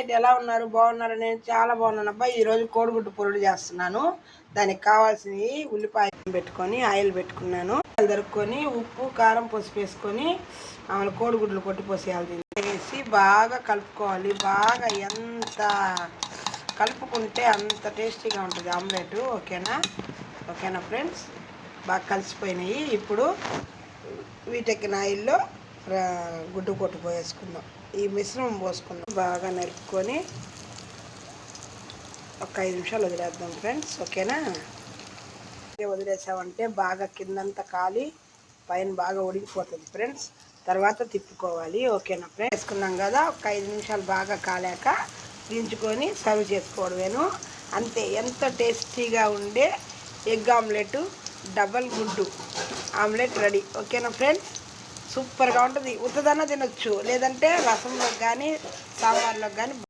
ఏంటి ఎలా ఉన్నారు? బాగున్నారు? నేను చాలా బాగున్నాను అబ్బాయి. ఈరోజు కోడిగుడ్డు పొరుడు చేస్తున్నాను. దానికి కావాల్సినవి ఉల్లిపాయ పెట్టుకొని ఆయిల్ పెట్టుకున్నాను, దొరుకుని ఉప్పు కారం పసుపు వేసుకొని ఆమె కోడిగుడ్లు కొట్టి పోసేయాలి. వేసి బాగా కలుపుకోవాలి. బాగా ఎంత కలుపుకుంటే అంత టేస్టీగా ఉంటుంది ఆమ్లెట్. ఓకేనా ఫ్రెండ్స్? బాగా కలిసిపోయినాయి. ఇప్పుడు వీటెక్కిన ఆయిల్లో గుడ్డు కొట్టు పోసేసుకుందాం. ఈ మిశ్రమం పోసుకుందాం. బాగా నలుపుకొని ఒక 5 నిమిషాలు వదిలేద్దాం ఫ్రెండ్స్. ఓకేనా? వదిలేసామంటే బాగా కిందంతా కాలి పైన బాగా ఉడికిపోతుంది ఫ్రెండ్స్. తర్వాత తిప్పుకోవాలి. ఓకేనా ఫ్రెండ్స్? వేసుకున్నాం కదా, ఒక 5 నిమిషాలు బాగా కాలాక దించుకొని సర్వ్ చేసుకోవడమేను. అంతే. ఎంత టేస్టీగా ఉండే ఎగ్ ఆమ్లెట్, డబల్ గుడ్డు ఆమ్లెట్ రెడీ. ఓకేనా ఫ్రెండ్స్? సూపర్గా ఉంటుంది. ఉత్తదన్న తినొచ్చు, లేదంటే రసంలోకి కానీ సాంబార్లోకి కానీ